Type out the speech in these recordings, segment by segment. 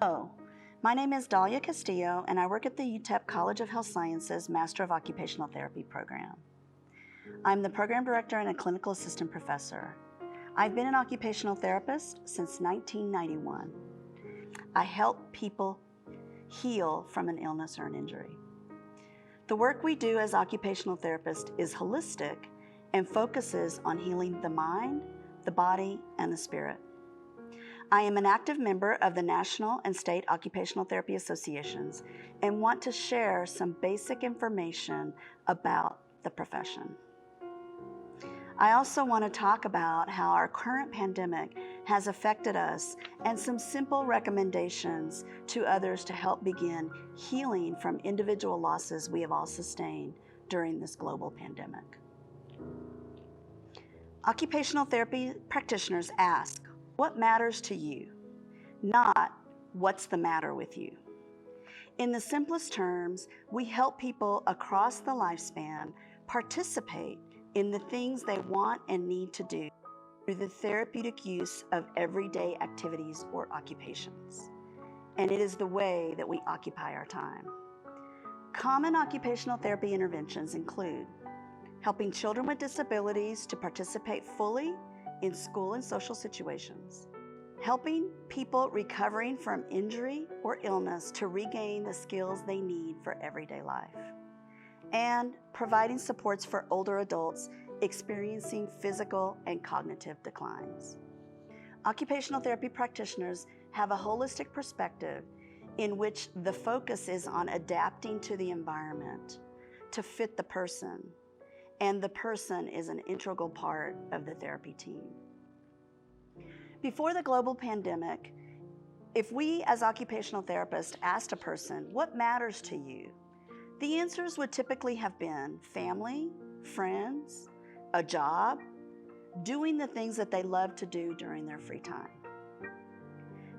Hello, my name is Dahlia Castillo and I work at the UTEP College of Health Sciences Master of Occupational Therapy program. I'm the program director and a clinical assistant professor. I've been an occupational therapist since 1991. I help people heal from an illness or an injury. The work we do as occupational therapists is holistic and focuses on healing the mind, the body, and the spirit. I am an active member of the National and State Occupational Therapy Associations and want to share some basic information about the profession. I also want to talk about how our current pandemic has affected us and some simple recommendations to others to help begin healing from individual losses we have all sustained during this global pandemic. Occupational therapy practitioners ask, what matters to you? Not what's the matter with you. In the simplest terms, we help people across the lifespan participate in the things they want and need to do through the therapeutic use of everyday activities or occupations. And it is the way that we occupy our time. Common occupational therapy interventions include helping children with disabilities to participate fully in school and social situations, helping people recovering from injury or illness to regain the skills they need for everyday life, and providing supports for older adults experiencing physical and cognitive declines. Occupational therapy practitioners have a holistic perspective in which the focus is on adapting to the environment to fit the person, and the person is an integral part of the therapy team. Before the global pandemic, if we as occupational therapists asked a person, what matters to you? The answers would typically have been family, friends, a job, doing the things that they love to do during their free time.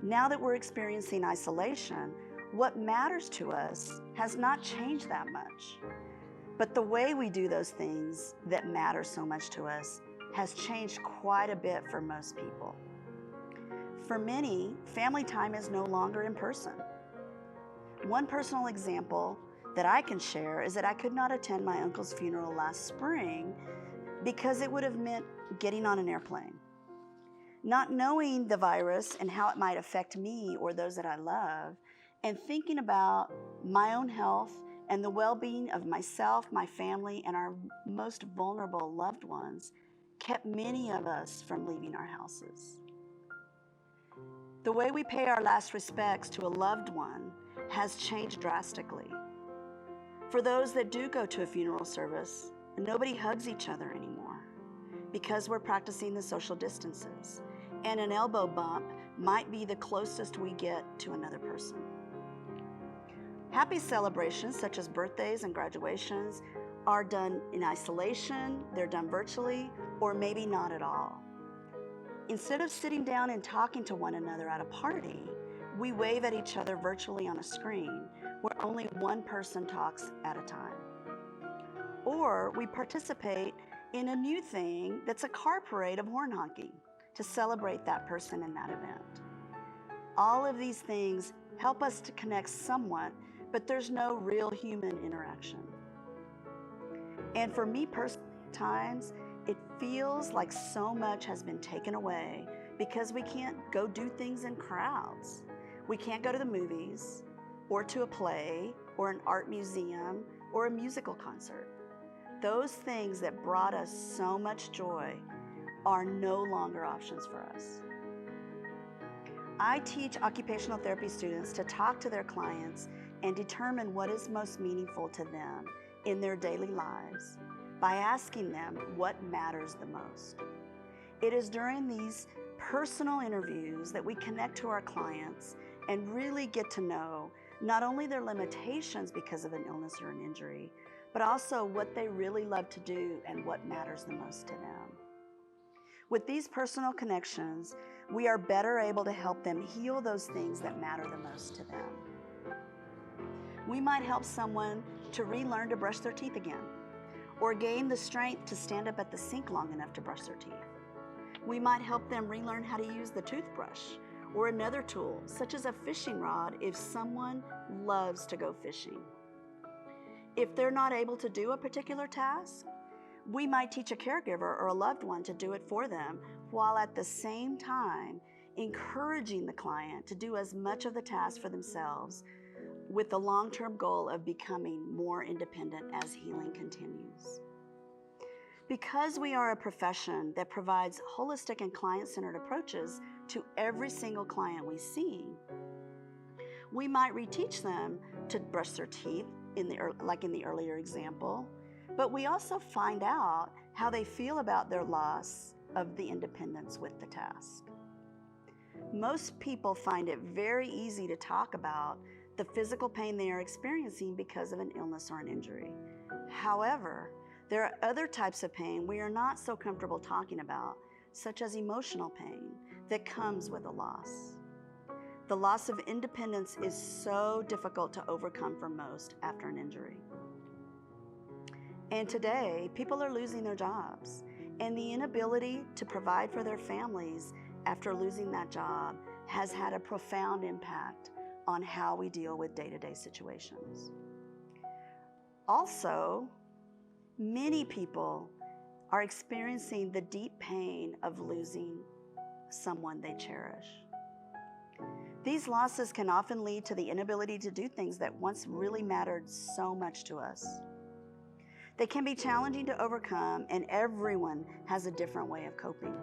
Now that we're experiencing isolation, what matters to us has not changed that much. But the way we do those things that matter so much to us has changed quite a bit for most people. For many, family time is no longer in person. One personal example that I can share is that I could not attend my uncle's funeral last spring because it would have meant getting on an airplane. Not knowing the virus and how it might affect me or those that I love, and thinking about my own health and the well-being of myself, my family, and our most vulnerable loved ones kept many of us from leaving our houses. The way we pay our last respects to a loved one has changed drastically. For those that do go to a funeral service, nobody hugs each other anymore because we're practicing the social distances, and an elbow bump might be the closest we get to another person. Happy celebrations such as birthdays and graduations are done in isolation, they're done virtually, or maybe not at all. Instead of sitting down and talking to one another at a party, we wave at each other virtually on a screen where only one person talks at a time. Or we participate in a new thing that's a car parade of horn honking to celebrate that person in that event. All of these things help us to connect somewhat, but there's no real human interaction. And for me personally, at times, it feels like so much has been taken away because we can't go do things in crowds. We can't go to the movies, or to a play, or an art museum, or a musical concert. Those things that brought us so much joy are no longer options for us. I teach occupational therapy students to talk to their clients and determine what is most meaningful to them in their daily lives by asking them what matters the most. It is during these personal interviews that we connect to our clients and really get to know not only their limitations because of an illness or an injury, but also what they really love to do and what matters the most to them. With these personal connections, we are better able to help them heal those things that matter the most to them. We might help someone to relearn to brush their teeth again, or gain the strength to stand up at the sink long enough to brush their teeth. We might help them relearn how to use the toothbrush, or another tool, such as a fishing rod if someone loves to go fishing. If they're not able to do a particular task, we might teach a caregiver or a loved one to do it for them, while at the same time encouraging the client to do as much of the task for themselves, with the long-term goal of becoming more independent as healing continues. Because we are a profession that provides holistic and client-centered approaches to every single client we see, we might reteach them to brush their teeth, like in the earlier example, but we also find out how they feel about their loss of the independence with the task. Most people find it very easy to talk about the physical pain they are experiencing because of an illness or an injury. However, there are other types of pain we are not so comfortable talking about, such as emotional pain that comes with a loss. The loss of independence is so difficult to overcome for most after an injury. And today, people are losing their jobs, and the inability to provide for their families after losing that job has had a profound impact on how we deal with day-to-day situations. Also, many people are experiencing the deep pain of losing someone they cherish. These losses can often lead to the inability to do things that once really mattered so much to us. They can be challenging to overcome, and everyone has a different way of coping.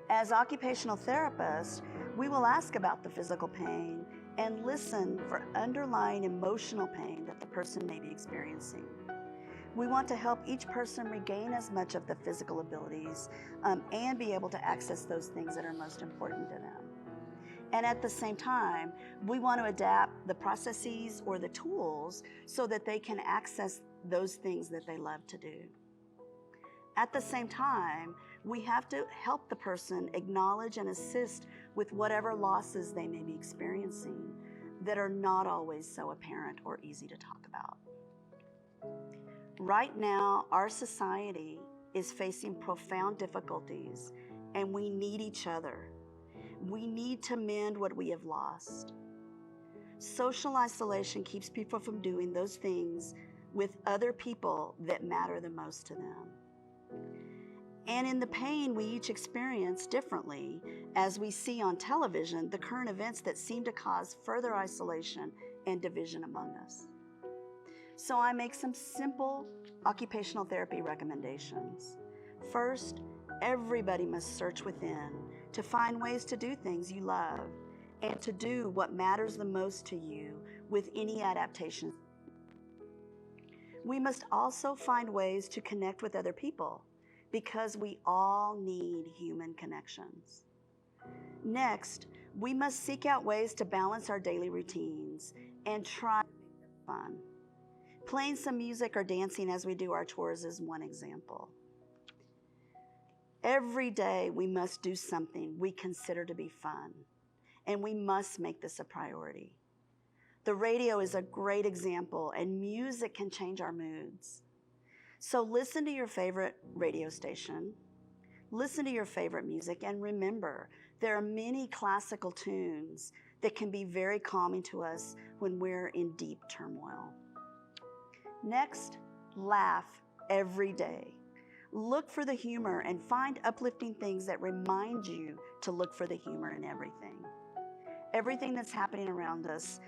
As occupational therapists, we will ask about the physical pain and listen for underlying emotional pain that the person may be experiencing. We want to help each person regain as much of the physical abilities and be able to access those things that are most important to them. And at the same time, we want to adapt the processes or the tools so that they can access those things that they love to do. At the same time, we have to help the person acknowledge and assist with whatever losses they may be experiencing that are not always so apparent or easy to talk about. Right now, our society is facing profound difficulties, and we need each other. We need to mend what we have lost. Social isolation keeps people from doing those things with other people that matter the most to them. And in the pain we each experience differently, as we see on television the current events that seem to cause further isolation and division among us. So I make some simple occupational therapy recommendations. First, everybody must search within to find ways to do things you love and to do what matters the most to you with any adaptation. We must also find ways to connect with other people because we all need human connections. Next, we must seek out ways to balance our daily routines and try to make them fun. Playing some music or dancing as we do our chores is one example. Every day we must do something we consider to be fun, and we must make this a priority. The radio is a great example, and music can change our moods. So listen to your favorite radio station, listen to your favorite music, and remember, there are many classical tunes that can be very calming to us when we're in deep turmoil. Next, laugh every day. Look for the humor and find uplifting things that remind you to look for the humor in everything. Everything that's happening around us,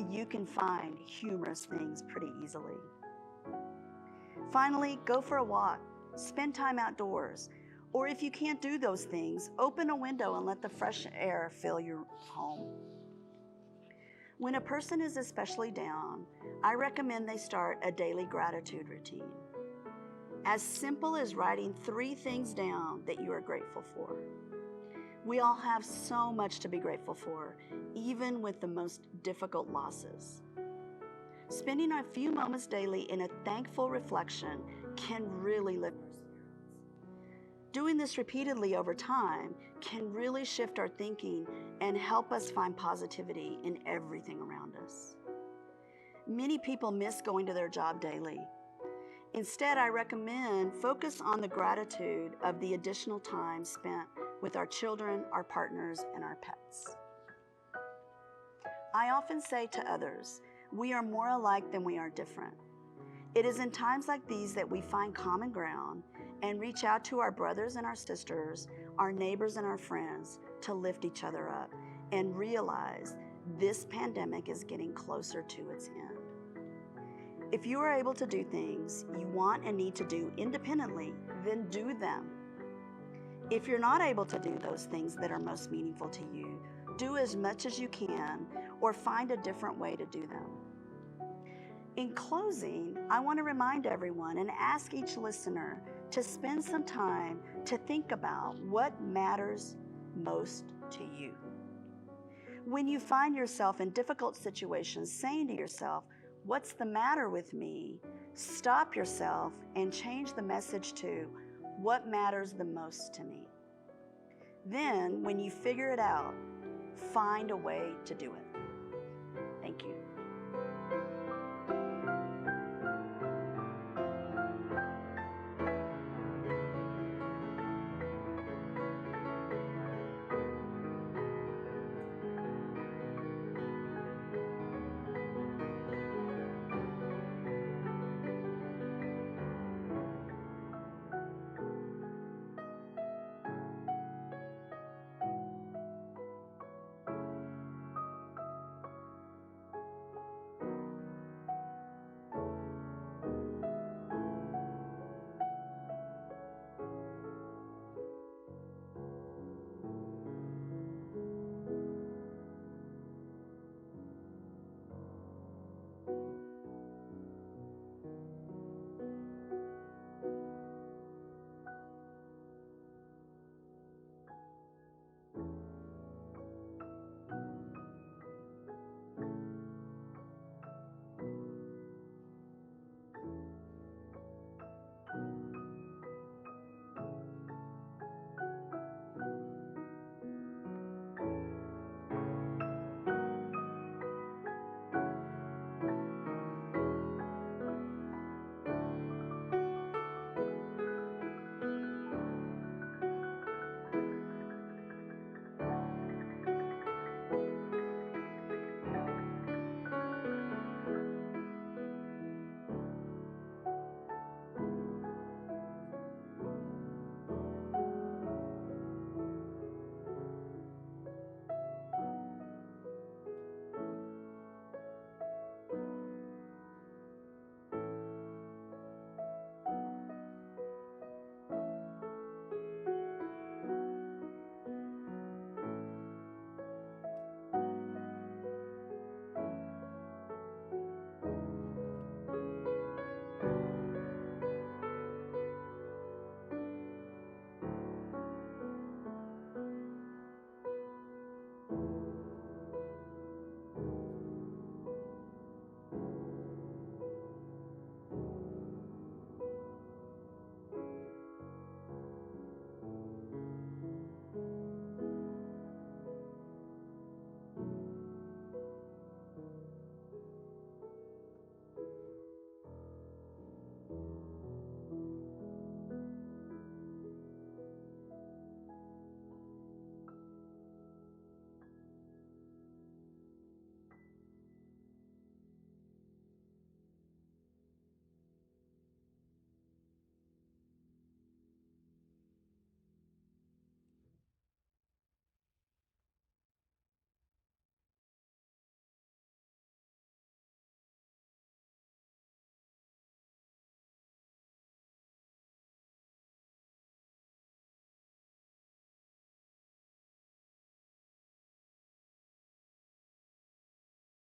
you can find humorous things pretty easily. Finally, go for a walk, spend time outdoors, or if you can't do those things, open a window and let the fresh air fill your home. When a person is especially down, I recommend they start a daily gratitude routine. As simple as writing 3 things down that you are grateful for. We all have so much to be grateful for, even with the most difficult losses. Spending a few moments daily in a thankful reflection can really lift our spirits. Doing this repeatedly over time can really shift our thinking and help us find positivity in everything around us. Many people miss going to their job daily. Instead, I recommend focus on the gratitude of the additional time spent with our children, our partners, and our pets. I often say to others, we are more alike than we are different. It is in times like these that we find common ground and reach out to our brothers and our sisters, our neighbors and our friends to lift each other up and realize this pandemic is getting closer to its end. If you are able to do things you want and need to do independently, then do them. If you're not able to do those things that are most meaningful to you, do as much as you can or find a different way to do them. In closing, I want to remind everyone and ask each listener to spend some time to think about what matters most to you. When you find yourself in difficult situations, saying to yourself, "What's the matter with me?" Stop yourself and change the message to, "What matters the most to me?" Then, when you figure it out, find a way to do it.